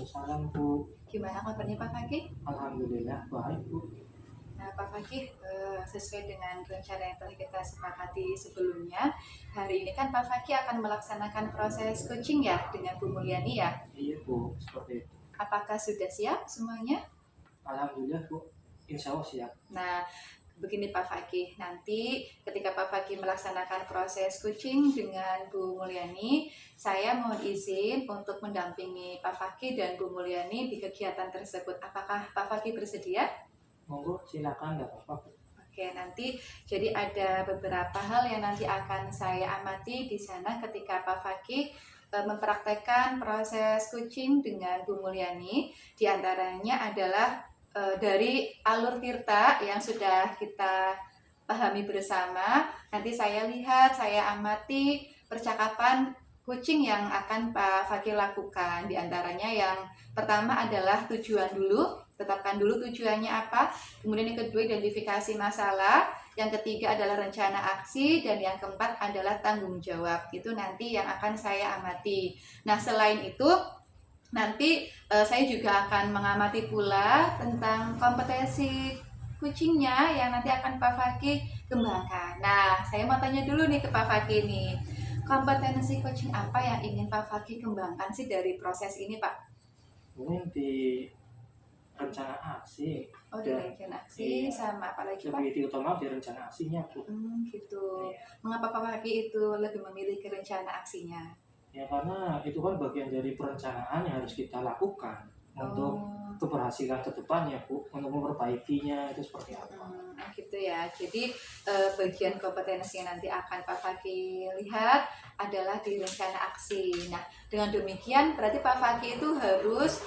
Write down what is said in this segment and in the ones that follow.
Waalaikumsalam Bu. Gimana kabarnya Pak Fakih? Alhamdulillah baik Bu. Nah Pak Fakih, sesuai dengan rencana yang telah kita sepakati sebelumnya, hari ini kan Pak Fakih akan melaksanakan proses coaching ya dengan Bu Mulyani ya. Iya Bu, seperti itu. Apakah sudah siap semuanya? Alhamdulillah Bu, insya Allah siap. Nah, begini Pak Fakih, nanti ketika Pak Fakih melaksanakan proses coaching dengan Bu Mulyani, saya mohon izin untuk mendampingi Pak Fakih dan Bu Mulyani di kegiatan tersebut. Apakah Pak Fakih bersedia? Monggo silakan, nggak apa-apa Bu. Oke, nanti jadi ada beberapa hal yang nanti akan saya amati di sana ketika Pak Fakih mempraktekkan proses coaching dengan Bu Mulyani. Di antaranya adalah dari alur tirta yang sudah kita pahami bersama. Nanti saya lihat, saya amati percakapan coaching yang akan Pak Fakih lakukan. Di antaranya yang pertama adalah tujuan dulu, tetapkan dulu tujuannya apa. Kemudian yang kedua identifikasi masalah, yang ketiga adalah rencana aksi, dan yang keempat adalah tanggung jawab. Itu nanti yang akan saya amati. Nah, selain itu nanti saya juga akan mengamati pula tentang kompetensi coachingnya yang nanti akan Pak Fakih kembangkan. Nah, saya mau tanya dulu nih ke Pak Fakih nih, kompetensi coaching apa yang ingin Pak Fakih kembangkan sih dari proses ini Pak? Mungkin di rencana aksi. Oh, di rencana aksi Iya. sama apa lagi Pak? Lebih utama di rencana aksinya Bu. Gitu. Iya. Mengapa Pak Fakih itu lebih memilih ke rencana aksinya? Ya karena itu kan bagian dari perencanaan yang harus kita lakukan untuk keberhasilan ke depannya Bu, untuk memperbaikinya itu seperti apa. Gitu ya. Jadi bagian kompetensi yang nanti akan Pak Fakih lihat adalah di rencana aksi. Nah, dengan demikian berarti Pak Fakih itu harus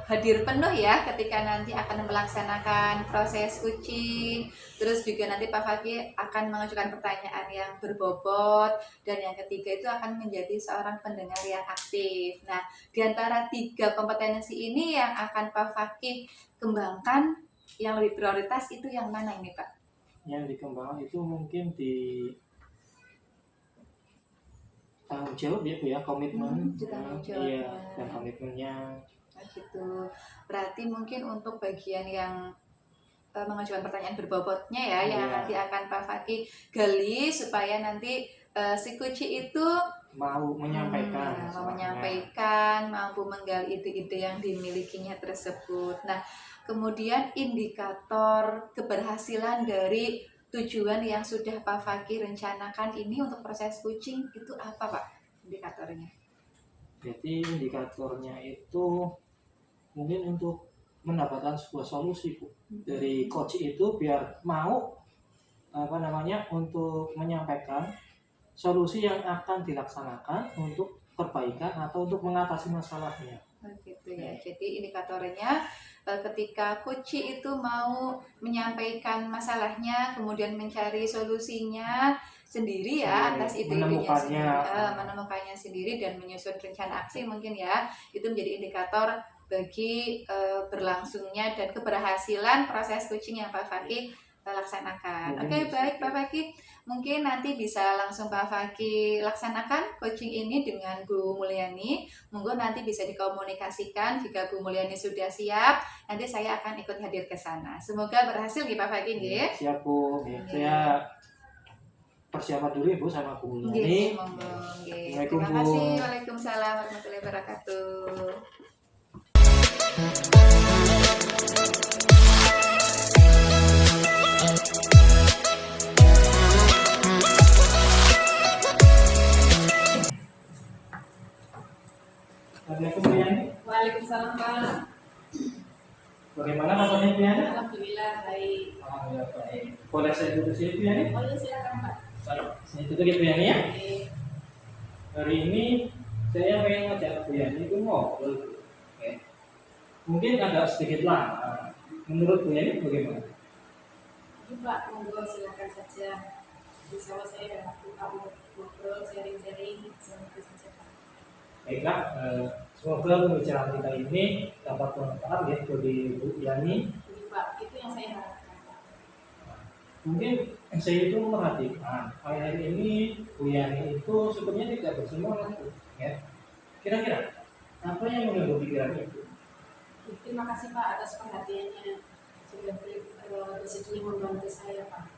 hadir penuh ya ketika nanti akan melaksanakan proses coaching. Terus juga nanti Pak Fakih akan mengajukan pertanyaan yang berbobot, dan yang ketiga itu akan menjadi seorang pendengar yang aktif. Nah, di antara tiga kompetensi ini yang akan Pak Fakih kembangkan, yang lebih prioritas itu yang mana ini Pak? Yang dikembangkan itu mungkin di tanggung jawab ya Bu ya, komitmen. Di tanggung jawabnya. Iya, dan komitmennya. Nah, gitu. Berarti mungkin untuk bagian yang mengajukan pertanyaan berbobotnya ya, yang nanti akan Pak Fakih gali supaya nanti si coach itu mau menyampaikan, mampu menggali ide-ide yang dimilikinya tersebut. Nah, kemudian indikator keberhasilan dari tujuan yang sudah Pak Fakih rencanakan ini untuk proses coaching itu apa Pak indikatornya? Jadi indikatornya itu mungkin untuk mendapatkan sebuah solusi Bu dari coach itu, biar mau untuk menyampaikan solusi yang akan dilaksanakan untuk perbaikan atau untuk mengatasi masalahnya. Gitu ya. Jadi indikatornya ketika coach itu mau menyampaikan masalahnya, kemudian mencari solusinya sendiri ya atas ide-idenya sendiri, menemukannya sendiri dan menyusun rencana aksi mungkin ya, itu menjadi indikator bagi berlangsungnya dan keberhasilan proses coaching yang Pak Fakih laksanakan. Oke, baik Pak Fakih, mungkin nanti bisa langsung Pak Fakih laksanakan coaching ini dengan Bu Mulyani. Monggo nanti bisa dikomunikasikan jika Bu Mulyani sudah siap, nanti saya akan ikut hadir ke sana. Semoga berhasil ya Pak Fakih nggih. Siap Bu. Saya persiapan dulu ya Bu sama Bu Mulyani. Terima kasih. Waalaikumsalam warahmatullahi wabarakatuh. Assalamualaikum Bu Yani. Waalaikumsalam Pak. Bagaimana kabarnya Bu Yani? Alhamdulillah baik. Alhamdulillah baik. Boleh saya duduk sini Bu Yani? Oh iya silakan Pak. Saya duduk ya Bu Yani ya. Oke. Hari ini saya pengen ngajak Bu Yani itu ngobrol. Oke. Mungkin agak sedikit lama. Menurut Bu Yani bagaimana? Ini Pak, monggo silakan saja. Insya Allah saya ada waktu kamu ngobrol, sharing-sharing sama saja Pak. Baiklah, semoga pembicaraan kita ini dapat bermanfaat ya bagi Bu Yani. Ini Pak, itu yang saya harapkan Pak. Mungkin saya itu memperhatikan akhir ini Bu Yani itu sebenarnya tidak bersemangat, ya. Kira-kira Apa yang mengganggu pikiran itu? Terima kasih Pak atas perhatiannya sudah bersedia membantu saya Pak.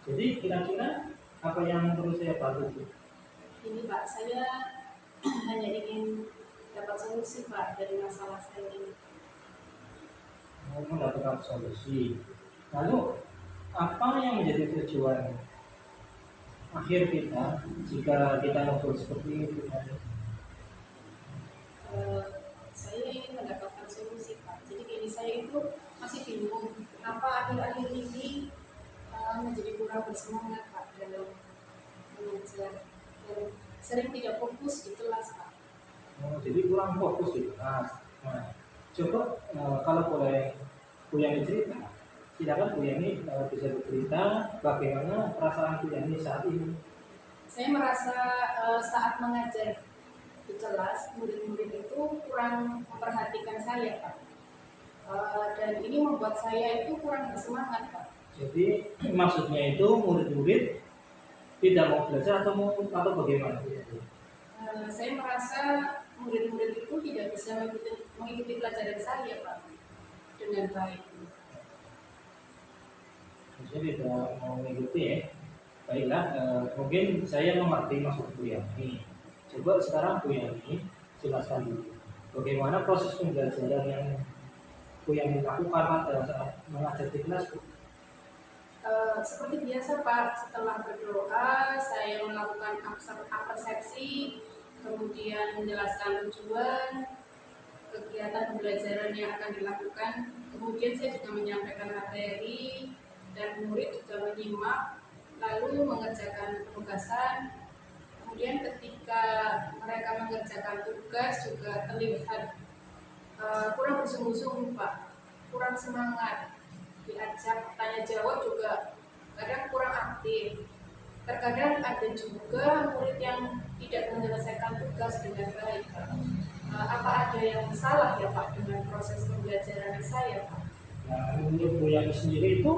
Jadi kira-kira apa yang perlu saya bantu? Ini Pak, saya hanya ingin dapat solusi Pak dari masalah saya ini. Mau mendapatkan solusi. Lalu apa yang menjadi tujuan akhir kita jika kita ngobrol seperti itu? Saya ingin mendapatkan solusi Pak. Jadi ini saya itu masih bingung kenapa akhir-akhir ini menjadi kurang bersemangat Pak dalam mengajar dan sering tidak fokus di kelas Pak. Jadi kurang fokus di kelas. Nah, coba kalau boleh Bu Yani cerita, silakan Bu Yani bisa bercerita bagaimana perasaan Bu Yani saat ini. Saya merasa saat mengajar di kelas murid-murid itu kurang memperhatikan saya Pak. Dan ini membuat saya itu kurang bersemangat Pak. Jadi maksudnya itu murid-murid tidak mau belajar atau bagaimana? Saya merasa murid-murid itu tidak bisa mengikuti pelajaran saya Pak dengan baik. Jadi tidak mau mengikuti ya. Baiklah, mungkin saya mengerti maksud Bu Yani. Coba sekarang Bu Yani jelaskan dulu bagaimana proses pembelajaran yang Bu Yani lakukan pada saat mengajar di kelas, Bu. Seperti biasa Pak, setelah berdoa saya melakukan persepsi, kemudian menjelaskan tujuan kegiatan pembelajaran yang akan dilakukan, kemudian saya juga menyampaikan materi dan murid juga menyimak, lalu mengerjakan penugasan. Kemudian ketika mereka mengerjakan tugas juga terlihat kurang bersungguh-sungguh Pak, kurang semangat. Diajak tanya jawab juga kadang kurang aktif. Terkadang ada juga murid yang tidak menyelesaikan tugas dengan baik Pak. Apa ada yang salah ya Pak dengan proses pembelajaran saya Pak? Nah, menurut Bu Yani sendiri itu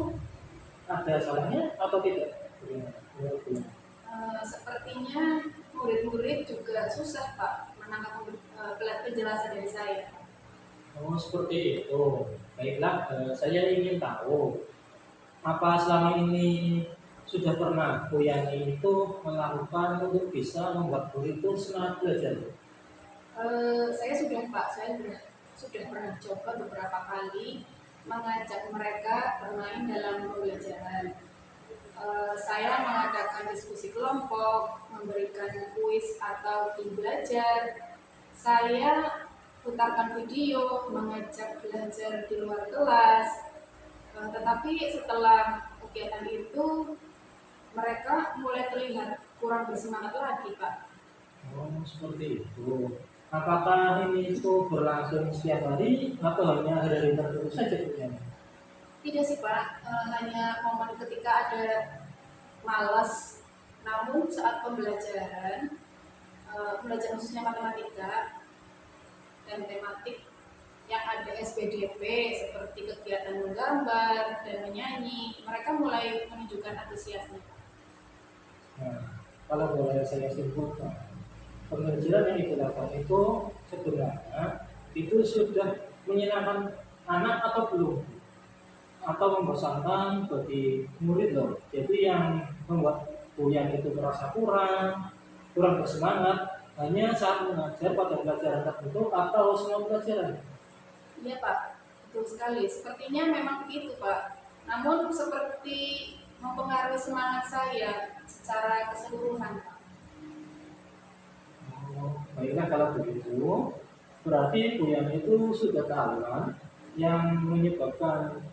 ada salahnya atau tidak? Menurut Bu Yani? Sepertinya murid-murid juga susah Pak menangkap penjelasan dari saya. Oh, seperti itu. Baiklah, saya ingin tahu apa selama ini sudah pernah Bu Yani itu melakukan untuk bisa membuat murid itu semangat belajar? Saya sudah Pak, sudah pernah coba beberapa kali mengajak mereka bermain dalam pembelajaran. Saya mengadakan diskusi kelompok, memberikan kuis atau tim belajar. Saya putarkan video, mengajak belajar di luar kelas. Tetapi setelah kegiatan itu, mereka mulai terlihat kurang bersemangat lagi, Pak. Oh, seperti itu. Apakah ini itu berlangsung setiap hari atau hanya hari tertentu saja Bu Yani? Tidak sih, Pak. Hanya momen ketika ada malas. Namun saat pembelajaran khususnya matematika dan tematik yang ada SPDP seperti kegiatan menggambar dan menyanyi, mereka mulai menunjukkan antusiasme. Nah, kalau boleh saya simpulkan, pengajaran yang dilakukan itu sebenarnya itu sudah menyenangkan anak atau belum? Atau membosankan bagi murid loh. Jadi yang membuat Bu Yani itu merasa kurang bersemangat hanya saat mengajar pada pelajaran tertentu atau semua pelajaran. Iya Pak, betul sekali. Sepertinya memang begitu Pak. Namun seperti mempengaruhi semangat saya secara keseluruhan Pak. Oh, baiklah kalau begitu, berarti Bu Yani itu sudah tahu kan yang menyebabkan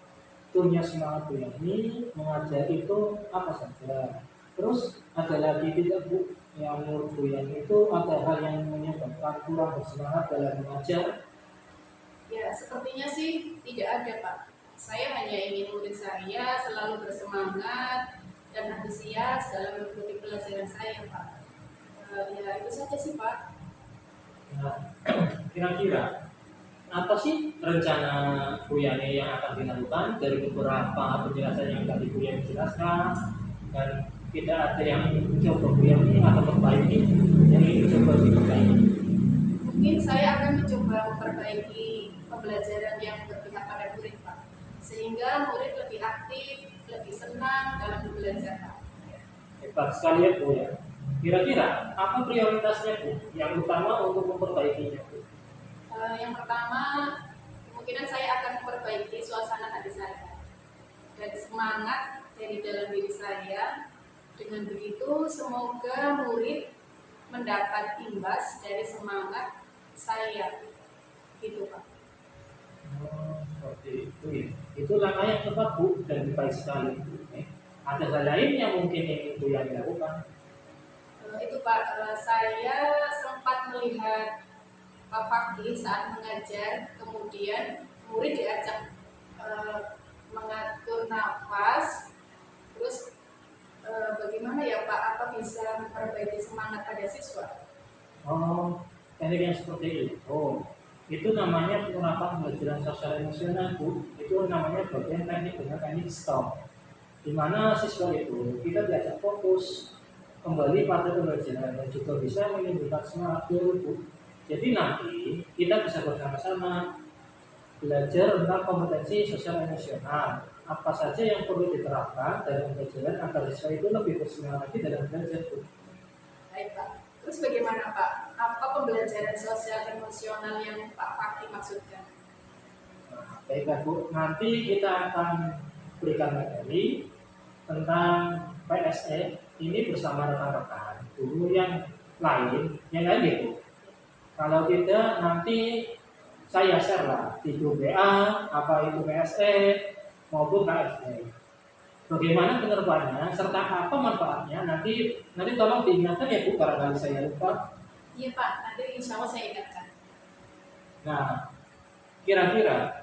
turunnya semangat Bu Yani mengajar itu apa saja. Terus ada lagi tidak Bu yang menurut Bu Yani itu ada hal yang menyebabkan kurang bersemangat dalam mengajar? Ya, sepertinya sih tidak ada Pak. Saya hanya ingin murid saya selalu bersemangat dan antusias dalam mengikuti pelajaran saya Pak. Ya itu saja sih Pak. Nah, kira-kira apa sih rencana Bu Yani yang akan dilakukan dari beberapa penjelasan yang tadi Bu Yani jelaskan, dan tidak ada yang ingin mencoba Bu Yani atau perbaiki yang ingin coba diperbaiki? Mungkin saya akan mencoba memperbaiki pembelajaran yang berpihak pada murid, Pak. Sehingga murid lebih aktif, lebih senang dalam belajar, Pak. Hebat sekali ya Bu ya. Kira-kira apa prioritasnya Bu yang utama untuk memperbaikinya Bu? Yang pertama, kemungkinan saya akan memperbaiki suasana hati saya dan semangat dari dalam diri saya. Dengan begitu, semoga murid mendapat imbas dari semangat saya, gitu Pak. Seperti itu ya. Itu langkah yang tepat Bu dan baik sekali Bu. Ada hal lain yang mungkin ingin Bu yang dilakukan? Itu Pak, saya sempat melihat Pak Fakih saat mengajar, kemudian murid diajak mengatur nafas, terus bagaimana ya Pak, apa bisa memperbaiki semangat pada siswa? Oh, teknik yang seperti itu. Itu namanya penerapan pembelajaran sosial emosional Bu. Itu namanya bagian teknik dengan teknik stop. Di mana siswa itu kita diajak fokus kembali pada pembelajaran dan juga bisa menimbulkan semangat baru Bu. Jadi nanti kita bisa bersama-sama belajar tentang kompetensi sosial emosional. Apa saja yang perlu diterapkan dalam pembelajaran agar siswa itu lebih bersemangat lagi dalam belajar Bu. Baik Pak. Terus bagaimana Pak? Apa pembelajaran sosial emosional yang Pak Fakih maksudkan? Nah, baiklah Bu, nanti kita akan berikan materi tentang PSE ini bersama rekan-rekan guru yang lain ya Bu. Kalau tidak nanti saya share lah di grup WA apa itu PSE maupun KSE. Bagaimana penerbangannya serta apa manfaatnya nanti tolong diingatkan ya Bu, barangkali saya lupa. Iya Pak, nanti insya Allah saya ingatkan. Nah, kira-kira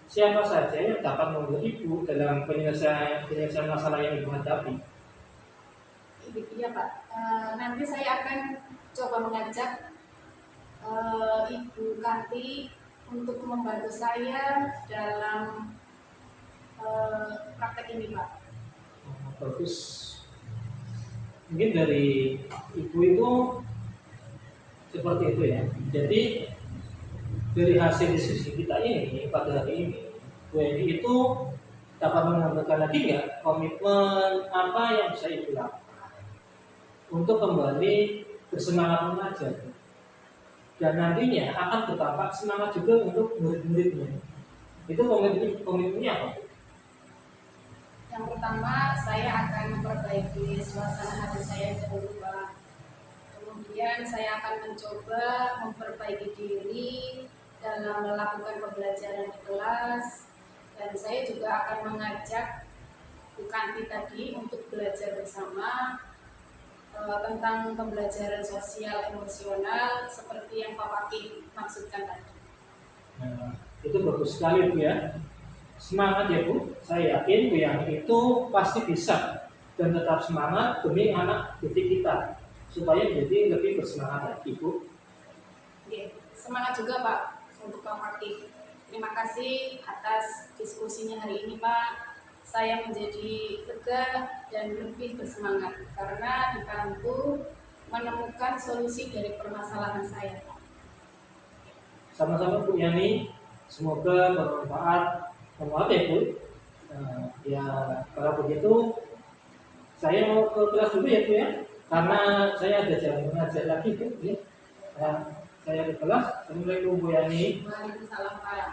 siapa saja yang dapat membantu Ibu dalam penyelesaian masalah yang Ibu hadapi? Iya Pak, nanti saya akan coba mengajak Ibu Kanti untuk membantu saya dalam praktek ini Pak. Bagus. Mungkin dari Ibu itu seperti itu ya. Jadi dari hasil diskusi kita ini pada hari ini, Bu Eni itu dapat menambahkan lagi nggak komitmen apa yang bisa Ibu lakukan untuk kembali bersemangat mengajar dan nantinya akan berdampak semangat juga untuk murid-muridnya. Itu komitmennya apa? Yang pertama, saya akan memperbaiki suasana hati saya dahulu Pak. Kemudian saya akan mencoba memperbaiki diri dalam melakukan pembelajaran di kelas, dan saya juga akan mengajak Bu Kanti tadi untuk belajar bersama tentang pembelajaran sosial emosional seperti yang Pak Fakih maksudkan tadi. Nah, itu bagus sekali Bu ya. Semangat ya Bu. Saya yakin Bu yang itu pasti bisa dan tetap semangat demi anak didik kita supaya jadi lebih bersemangat lagi Bu. Oke, semangat juga Pak untuk Pak Fakih. Terima kasih atas diskusinya hari ini Pak. Saya menjadi lega dan lebih bersemangat karena dibantu menemukan solusi dari permasalahan saya. Sama-sama Bu Yani, semoga bermanfaat. Mohon maaf ya Bu. Ya kalau begitu saya mau ke kelas dulu ya Bu ya, karena saya ada jam mengajar lagi Bu. Ya. Nah, saya di kelas. Assalamualaikum Bu Yani. Waalaikumsalam Pak.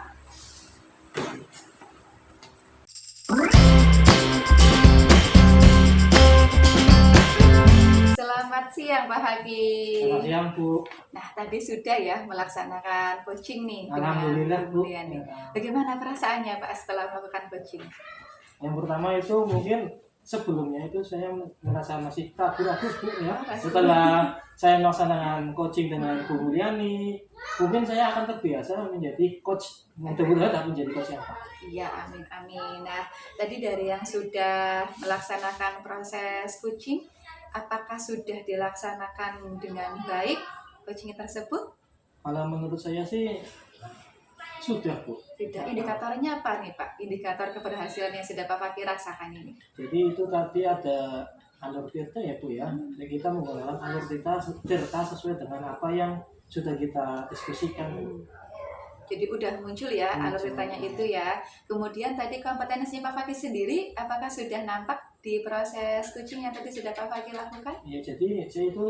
Selamat siang Pak Fakih. Selamat siang Bu. Nah, tadi sudah ya melaksanakan coaching nih Alhamdulillah dengan Bu. Bu Yani. Bagaimana perasaannya Pak setelah melakukan coaching? Yang pertama itu mungkin sebelumnya itu saya merasa masih ragu-ragu Bu ya. Setelah saya melaksanakan coaching dengan Bu Mulyani, mungkin saya akan terbiasa menjadi coach. Mudah-mudahan menjadi coach yang baik. Iya, amin amin. Nah, tadi dari yang sudah melaksanakan proses coaching, apakah sudah dilaksanakan dengan baik coaching tersebut? Kalau menurut saya sih sudah Bu. Tidak. Indikatornya apa nih Pak? Indikator keberhasilan yang sudah Pak Fakih rasakan ini? Jadi itu tadi ada alur tirta ya Bu ya. Jadi kita menggunakan alur tirta sesuai dengan apa yang sudah kita diskusikan. Jadi udah muncul ya alur Muncul. ceritanya itu ya. Kemudian tadi kompetensinya Pak Fakih sendiri, apakah sudah nampak di proses coaching yang tadi sudah Pak Fakih lakukan? Ya, jadi saya itu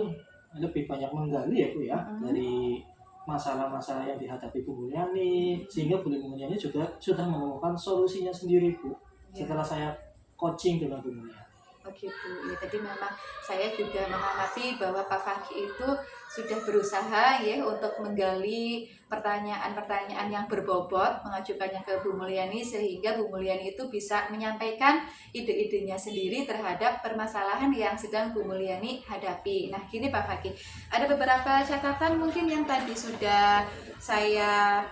lebih banyak menggali ya Bu ya, dari masalah-masalah yang dihadapi Bu Mulyani, sehingga Bu Mulyani juga sudah menemukan solusinya sendiri Bu, setelah saya coaching dengan Bu Mulyani. Oh gitu, ya tadi memang saya juga mengamati bahwa Pak Fakih itu sudah berusaha ya untuk menggali pertanyaan-pertanyaan yang berbobot, mengajukannya ke Bu Mulyani sehingga Bu Mulyani itu bisa menyampaikan ide-idenya sendiri terhadap permasalahan yang sedang Bu Mulyani hadapi. Nah gini Pak Fakih, ada beberapa catatan mungkin yang tadi sudah saya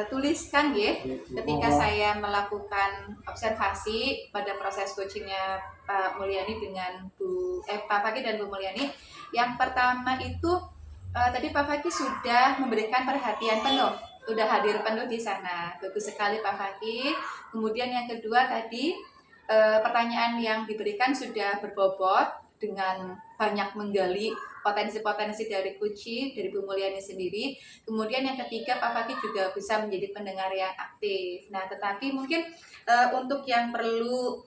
tuliskan ya ketika saya melakukan observasi pada proses coachingnya Pak Mulyani dengan Pak Fakih dan Bu Mulyani. Yang pertama itu tadi Pak Fakih sudah memberikan perhatian penuh, sudah hadir penuh di sana, bagus sekali Pak Fakih. Kemudian yang kedua tadi pertanyaan yang diberikan sudah berbobot dengan banyak menggali potensi-potensi dari coaching dari Bu Mulyani sendiri. Kemudian yang ketiga Pak Fakih juga bisa menjadi pendengar yang aktif. Nah tetapi mungkin untuk yang perlu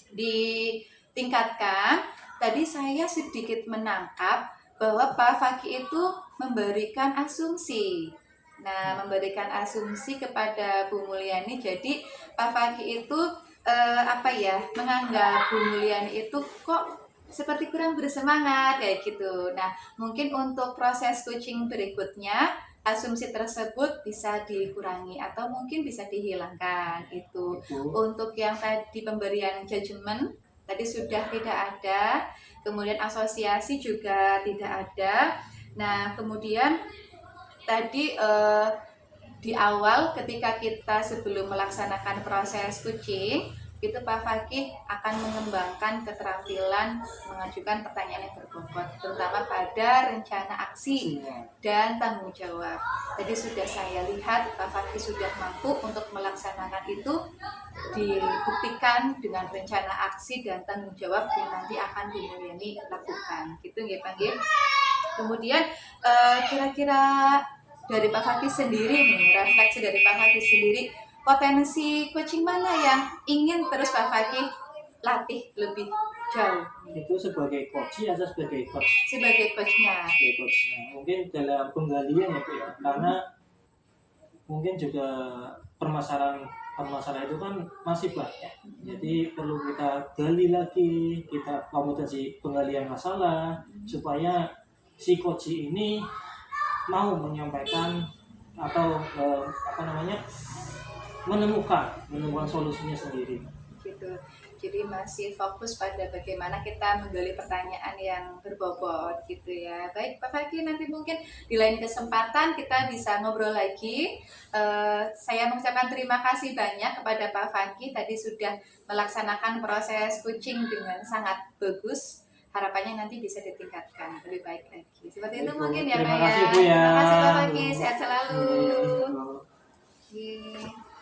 ditingkatkan, tadi saya sedikit menangkap bahwa Pak Fakih itu memberikan asumsi. Nah, memberikan asumsi kepada Bu Mulyani. Jadi Pak Fakih itu menganggap Bu Mulyani itu kok seperti kurang bersemangat kayak gitu. Nah, mungkin untuk proses coaching berikutnya asumsi tersebut bisa dikurangi atau mungkin bisa dihilangkan itu. Untuk yang tadi pemberian judgement tadi sudah tidak ada, kemudian asosiasi juga tidak ada. Nah, kemudian tadi di awal ketika kita sebelum melaksanakan proses coaching itu Pak Fakih akan mengembangkan keterampilan mengajukan pertanyaan yang berbobot, terutama pada rencana aksi dan tanggung jawab. Tadi sudah saya lihat Pak Fakih sudah mampu untuk melaksanakan itu, dibuktikan dengan rencana aksi dan tanggung jawab yang nanti akan Bu Mulyani lakukan. Gitu nggih Pak nggih. Kemudian kira-kira dari Pak Fakih sendiri nih, refleksi dari Pak Fakih sendiri, potensi coaching mana yang ingin terus Pak Fakih latih lebih jauh? Itu sebagai coach atau sebagai coach? Sebagai coachnya. Sebagai coachnya. Mungkin dalam penggalian ya Bu ya, karena mungkin juga permasalahan itu kan masih banyak. Jadi perlu kita gali lagi, kita kompetensi penggalian masalah supaya si coach ini mau menyampaikan atau menemukan solusinya sendiri. Gitu. Jadi masih fokus pada bagaimana kita menggali pertanyaan yang berbobot gitu ya. Baik Pak Fakih, nanti mungkin di lain kesempatan kita bisa ngobrol lagi. Saya mengucapkan terima kasih banyak kepada Pak Fakih, tadi sudah melaksanakan proses coaching dengan sangat bagus. Harapannya nanti bisa ditingkatkan lebih baik lagi. Seperti itu mungkin ya Pak ya. Terima kasih Bu ya. Terima kasih Pak Fakih, sehat selalu. Iya. Iya.